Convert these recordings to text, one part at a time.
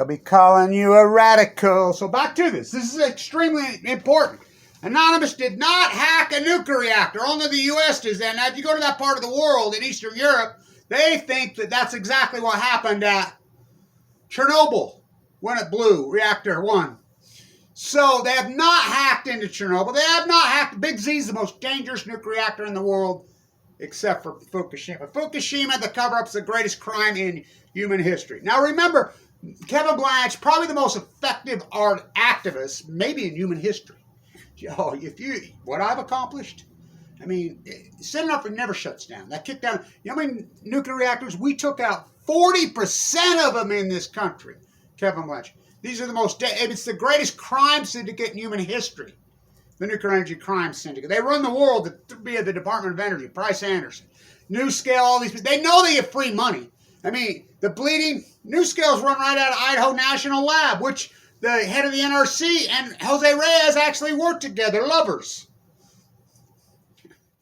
They'll be calling you a radical. So back to this. This is extremely important. Anonymous did not hack a nuclear reactor. Only the U.S. does that. Now, if you go to that part of the world in Eastern Europe, they think that that's exactly what happened at Chernobyl when it blew, reactor 1. So they have not hacked into Chernobyl. They have not hacked. Big Z is the most dangerous nuclear reactor in the world, except for Fukushima. Fukushima, the cover-up's the greatest crime in human history. Now remember, Kevin Blanch, probably the most effective art activist, maybe in human history. Oh, what I've accomplished, I mean, Senate Up never shuts down. That kicked down, you know how many nuclear reactors? We took out 40% of them in this country, Kevin Blanch. These are the most, it's the greatest crime syndicate in human history, the Nuclear Energy Crime Syndicate. They run the world via the Department of Energy, Price Anderson, NuScale, all these people. They know they get free money. I mean, the bleeding, NuScale's run right out of Idaho National Lab, which the head of the NRC and Jose Reyes actually work together, lovers.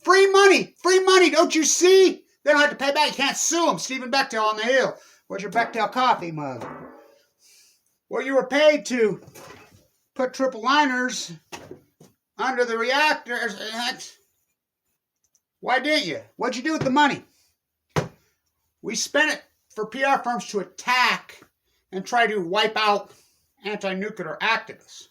Free money, don't you see? They don't have to pay back. You can't sue them. Stephen Bechtel on the Hill. Where's your Bechtel coffee mug? Well, you were paid to put triple liners under the reactors. Why didn't you? What'd you do with the money? We spent it for PR firms to attack and try to wipe out anti-nuclear activists.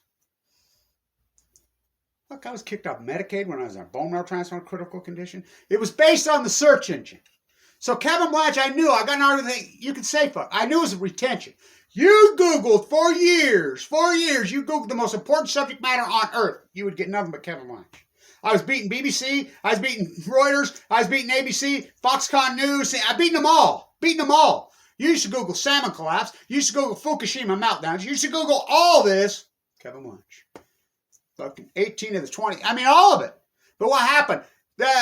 Look, I was kicked off Medicaid when I was in a bone marrow transplant critical condition. It was based on the search engine. So Kevin Blanch, I knew. I got an argument. You could say fuck. I knew it was retention. You Googled for years, you Googled the most important subject matter on earth. You would get nothing but Kevin Blanch. I was beating BBC. I was beating Reuters. I was beating ABC, Foxconn News. I beaten them all. You used to Google salmon collapse. You used to Google Fukushima meltdowns. You used to Google all this. Kevin Blanch. Fucking 18 of the 20. I mean, all of it. But what happened? The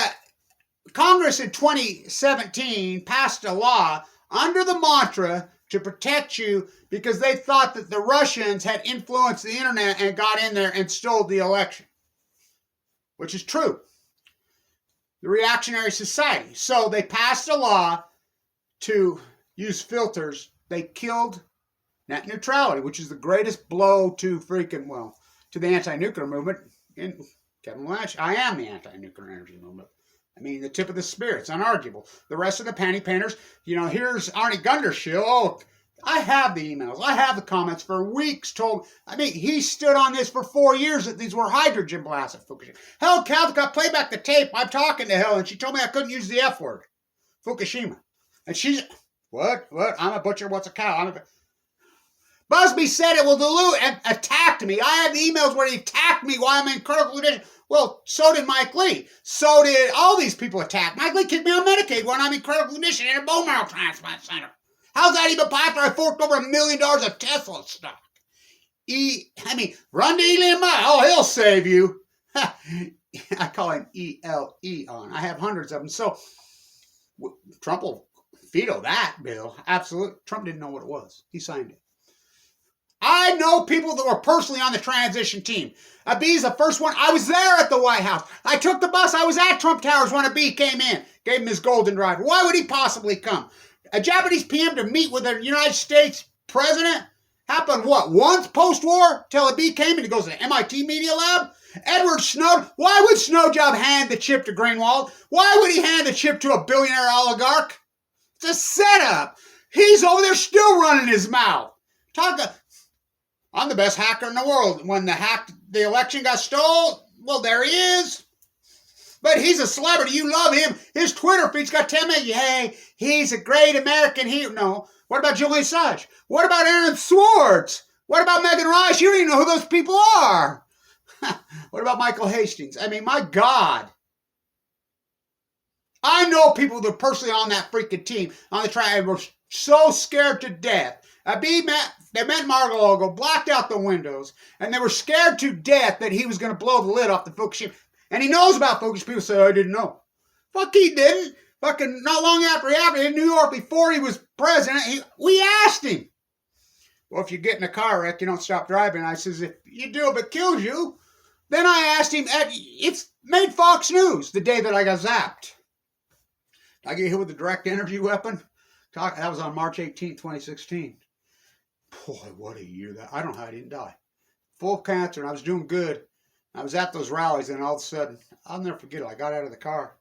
Congress in 2017 passed a law under the mantra to protect you because they thought that the Russians had influenced the internet and got in there and stole the election. Which is true. The reactionary society. So they passed a law to use filters. They killed net neutrality, which is the greatest blow to to the anti-nuclear movement. In Kevin Blanch, I am the anti-nuclear energy movement. I mean, the tip of the spear. It's unarguable. The rest of the panty painters, here's Arnie Gundershill. Oh, I have the emails. I have the comments for weeks he stood on this for 4 years that these were hydrogen blasts at Fukushima. Hell, Cal played back the tape. I'm talking to Hell, and she told me I couldn't use the F word. Fukushima. And she's, what? I'm a butcher. What's a cow? Busby said it will dilute and attacked me. I have the emails where he attacked me while I'm in critical condition. Well, so did Mike Lee. So did all these people attack. Mike Lee kicked me on Medicaid when I'm in critical condition in a bone marrow transplant center. How's that even possible? I forked over $1 million of Tesla stock. Run to Elon Musk. Oh, he'll save you. I call him ELE. I have hundreds of them. So Trump will veto that bill. Absolutely. Trump didn't know what it was. He signed it. I know people that were personally on the transition team. Abi's the first one. I was there at the White House. I took the bus. I was at Trump Towers when Abi came in. Gave him his golden driver. Why would he possibly come? A Japanese PM to meet with a United States president happened once post-war? Till Abi came and he goes to the MIT Media Lab? Edward Snowden. Why would Snowjob hand the chip to Greenwald? Why would he hand the chip to a billionaire oligarch? It's a setup. He's over there still running his mouth. I'm the best hacker in the world. When the election got stolen, well, there he is. But he's a celebrity. You love him. His Twitter feed's got 10 million. Hey, he's a great American hero. No. What about Julian Assange? What about Aaron Swartz? What about Megan Rice? You don't even know who those people are. What about Michael Hastings? I mean, my God. I know people that are personally on that freaking team on the trial and were so scared to death. They met Mar-a-Lago, blocked out the windows, and they were scared to death that he was going to blow the lid off the Fukushima. And he knows about Fukushima. People say, I didn't know. Fuck, he didn't. Fucking not long after he happened in New York, before he was president, we asked him. Well, if you get in a car wreck, you don't stop driving. I says, if you do, if it kills you. Then I asked him, it's made Fox News the day that I got zapped. Did I get hit with a direct energy weapon? That was on March 18, 2016. Boy, what a year that. I don't know how I didn't die. Full of cancer, and I was doing good. I was at those rallies, and all of a sudden, I'll never forget it. I got out of the car.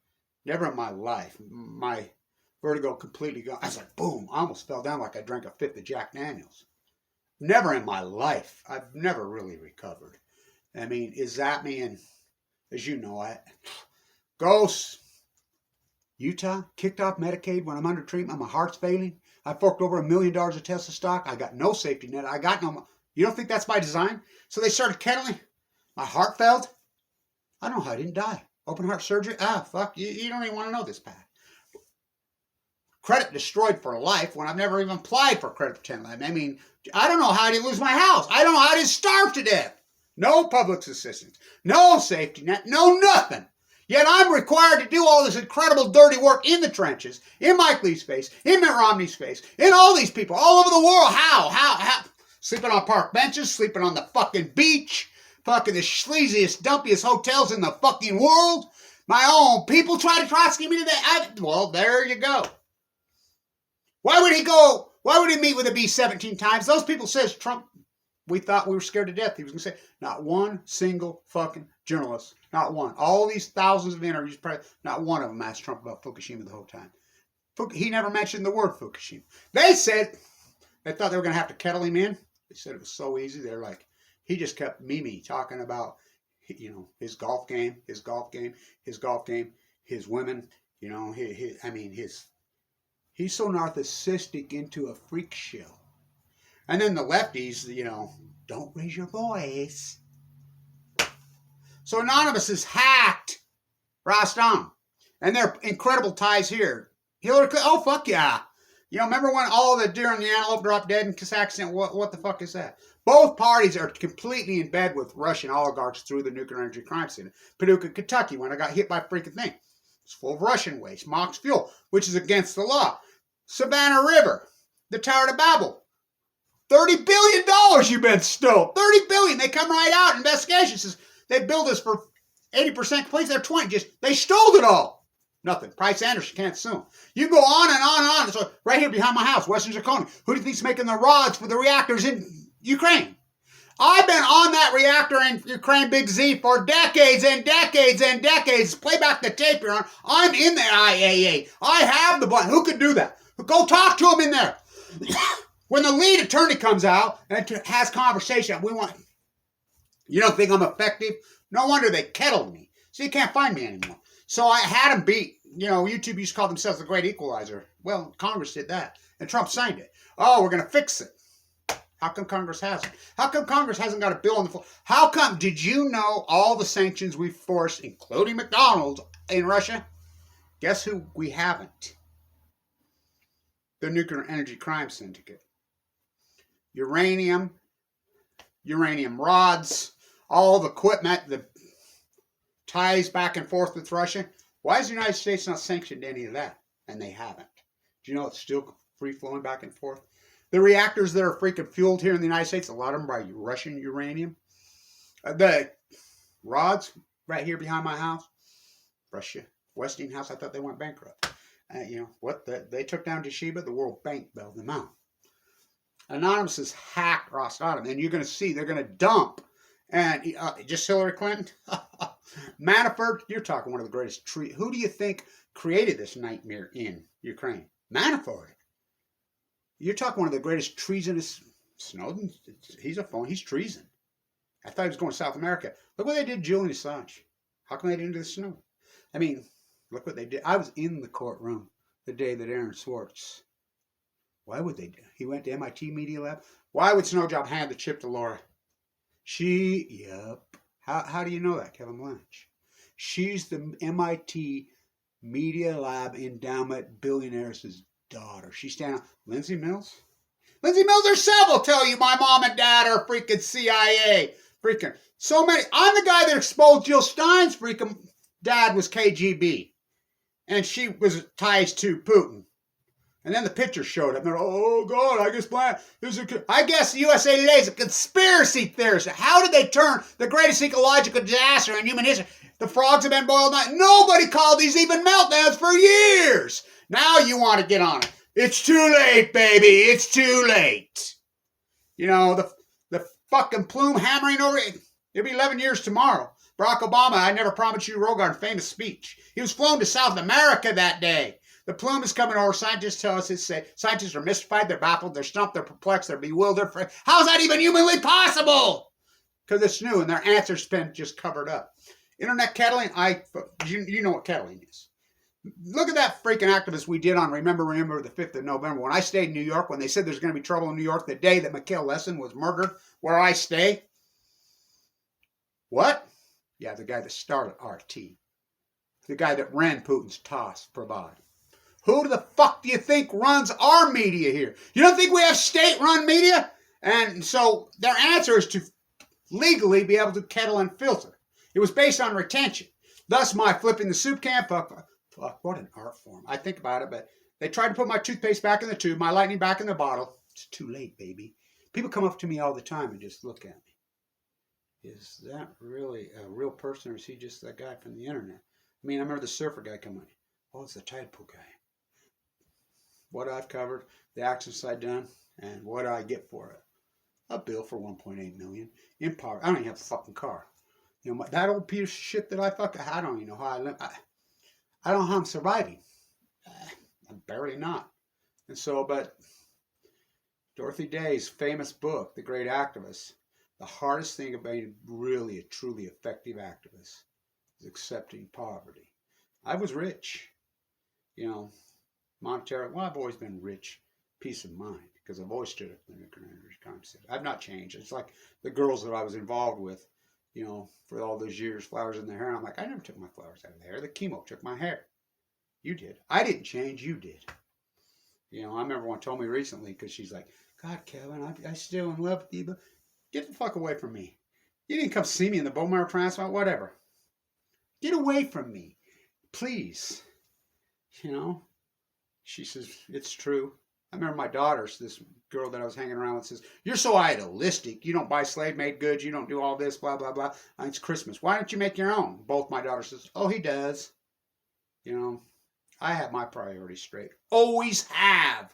Never in my life. My vertigo completely gone. I was like, boom. I almost fell down like I drank a fifth of Jack Daniels. Never in my life. I've never really recovered. I mean, is that me? And as you know, Ghosts, Utah, kicked off Medicaid when I'm under treatment. My heart's failing. I forked over $1 million of Tesla stock. I got no safety net. I got no. You don't think that's by design? So they started kettling. My heart failed. I don't know how I didn't die. Open heart surgery. Fuck. You don't even want to know this, Pat. Credit destroyed for life when I've never even applied for credit for 10 life. I mean, I don't know how I didn't lose my house. I don't know how I didn't starve to death. No public assistance. No safety net. No nothing. Yet I'm required to do all this incredible dirty work in the trenches, in Mike Lee's face, in Mitt Romney's face, in all these people all over the world. How? Sleeping on park benches, sleeping on the fucking beach, fucking the sleaziest, dumpiest hotels in the fucking world. My own people try to prosecute me today. Well, there you go. Why would he go? Why would he meet with a B 17 times? Those people says Trump, we thought we were scared to death. He was going to say, not one single fucking journalist, not one. All these thousands of interviews, not one of them asked Trump about Fukushima the whole time. He never mentioned the word Fukushima. They said, they thought they were going to have to kettle him in. They said it was so easy. They're like, he just kept talking about, his golf game, his women, he's so narcissistic into a freak show. And then the lefties, don't raise your voice. So Anonymous has hacked Rosatom. And their incredible ties here. Hillary Clinton, oh, fuck yeah. Remember when all the deer and the antelope dropped dead in Kazakhstan? What the fuck is that? Both parties are completely in bed with Russian oligarchs through the nuclear energy crime scene. Paducah, Kentucky, when I got hit by a freaking thing. It's full of Russian waste, MOX fuel, which is against the law. Savannah River, the Tower to Babel. $30 billion you've been stole. $30 billion. They come right out. Investigation says they billed us for 80% complete. They're 20. They stole it all. Nothing. Price Anderson can't sue them. You go on and on and on. So right here behind my house, Western Zirconia. Who do you think's making the rods for the reactors in Ukraine? I've been on that reactor in Ukraine, Big Z, for decades and decades and decades. Play back the tape you're on. I'm in the IAEA. I have the button. Who could do that? Go talk to him in there. When the lead attorney comes out and has conversation, you don't think I'm effective? No wonder they kettled me. So you can't find me anymore. So I had them beat. YouTube used to call themselves the great equalizer. Well, Congress did that. And Trump signed it. Oh, we're going to fix it. How come Congress hasn't? How come Congress hasn't got a bill on the floor? How come? Did you know all the sanctions we've forced, including McDonald's in Russia? Guess who we haven't? The Nuclear Energy Crime Syndicate. Uranium rods, all the equipment, the ties back and forth with Russia. Why has the United States not sanctioned any of that? And they haven't. Do you know it's still free-flowing back and forth? The reactors that are freaking fueled here in the United States, a lot of them by Russian uranium. The rods right here behind my house, Russia. Westinghouse, I thought they went bankrupt. They took down Toshiba, the World Bank bailed them out. Anonymous has hacked Rosatom, and you're going to see they're going to dump. And just Hillary Clinton? Manafort, you're talking one of the greatest who do you think created this nightmare in Ukraine? Manafort. You're talking one of the greatest treasonous. Snowden, he's a phone. He's treason. I thought he was going to South America. Look what they did to Julian Assange. How come they didn't do the snow? I mean, look what they did. I was in the courtroom the day that Aaron Swartz. Why would they do? He went to MIT Media Lab. Why would Snowjob hand the chip to Laura? Yep. How do you know that, Kevin Blanche? She's the MIT Media Lab endowment billionaire's daughter. She's standing on Lindsay Mills. Lindsay Mills herself will tell you my mom and dad are freaking CIA. Freaking so many. I'm the guy that exposed Jill Stein's freaking dad was KGB. And she was ties to Putin. And then the picture showed up. And they're, oh, God, I guess the USA Today is a conspiracy theorist. How did they turn the greatest ecological disaster in human history? The frogs have been boiled out. Nobody called these even meltdowns for years. Now you want to get on it. It's too late, baby. It's too late. You know, the fucking plume hammering over it. It'll be 11 years tomorrow. Barack Obama, I never promised you Rogar's famous speech. He was flown to South America that day. The plume is coming over. Scientists tell us scientists are mystified, they're baffled, they're stumped, they're perplexed, they're bewildered. How's that even humanly possible? Because it's new and their answer's been just covered up. Internet kettling, you know what kettling is. Look at that freaking activist we did on Remember the 5th of November. When I stayed in New York, when they said there's going to be trouble in New York the day that Mikhail Lessin was murdered, where I stay. What? Yeah, the guy that started RT. The guy that ran Putin's TASS Pravod. Who the fuck do you think runs our media here? You don't think we have state-run media? And so their answer is to legally be able to kettle and filter. It was based on retention. Thus my flipping the soup can. Fuck, what an art form. I think about it, but they tried to put my toothpaste back in the tube, my lightning back in the bottle. It's too late, baby. People come up to me all the time and just look at me. Is that really a real person, or is he just that guy from the internet? I mean, I remember the surfer guy coming in. Oh, it's the tide pool guy. What I've covered, the accidents I've done, and what I get for it. A bill for $1.8 million. In power. I don't even have a fucking car. You know, that old piece of shit that I don't even know how I live. I don't know how I'm surviving. I'm barely not. And so, but Dorothy Day's famous book, The Great Activist, the hardest thing about being really a truly effective activist is accepting poverty. I was rich, you know, monetary. Well, I've always been rich, peace of mind, because I've always stood up for the nuclear energy concept. I've not changed. It's like the girls that I was involved with, you know, for all those years, flowers in their hair. And I'm like, I never took my flowers out of the hair. The chemo took my hair. You did. I didn't change. You did. You know, I remember one told me recently, because she's like, God, Kevin, I still in love with you, but get the fuck away from me. You didn't come see me in the bone marrow transplant, whatever. Get away from me, please. You know, she says, it's true. I remember my daughters, this girl that I was hanging around with says, you're so idealistic. You don't buy slave-made goods. You don't do all this, blah, blah, blah. It's Christmas. Why don't you make your own? Both my daughters says, oh, he does. You know, I have my priorities straight. Always have.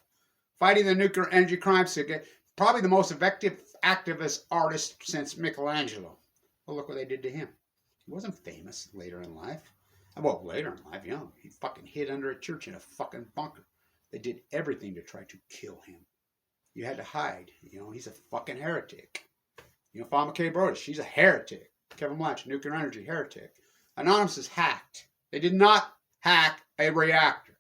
Fighting the nuclear energy crime syndicate. Probably the most effective activist artist since Michelangelo. Well, look what they did to him. He wasn't famous later in life. Well, later in life, young. He fucking hid under a church in a fucking bunker. They did everything to try to kill him. You had to hide. You know, he's a fucking heretic. You know, Fama K. Brody, she's a heretic. Kevin Blanch, nuclear energy, heretic. Anonymous is hacked. They did not hack a reactor.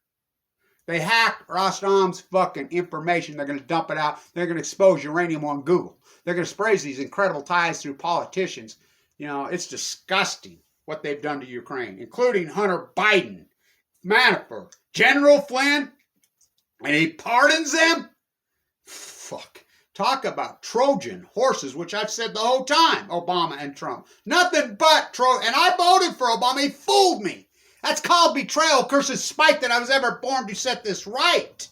They hacked Rosatom's fucking information. They're going to dump it out. They're going to expose uranium on Google. They're going to spray these incredible ties through politicians. You know, it's disgusting what they've done to Ukraine, including Hunter Biden, Manafort, General Flynn, and he pardons them? Fuck. Talk about Trojan horses, which I've said the whole time, Obama and Trump. Nothing but Trojan. And I voted for Obama. He fooled me. That's called betrayal, curses, spite that I was ever born to set this right.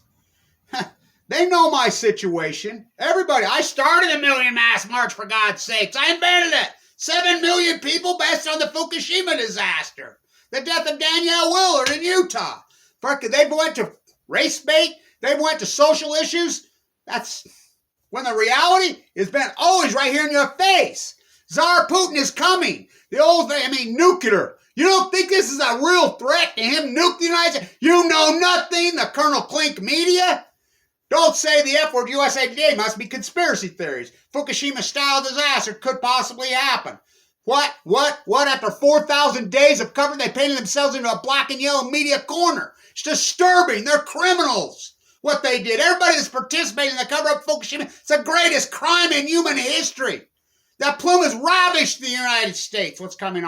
They know my situation. Everybody. I started a million mass march, for God's sakes. I invented it. 7 million people based on the Fukushima disaster. The death of Danielle Willard in Utah. They went to race bait. They went to social issues. That's when the reality has been always right here in your face. Tsar Putin is coming. The old thing, nuclear. You don't think this is a real threat to him? Nuke the United States? You know nothing, the Colonel Klink media. Don't say the F word USA Today must be conspiracy theories. Fukushima-style disaster could possibly happen. What? After 4,000 days of cover, they painted themselves into a black and yellow media corner. It's disturbing. They're criminals. What they did. Everybody that's participating in the cover-up of Fukushima, it's the greatest crime in human history. That plume has ravished the United States. What's coming on?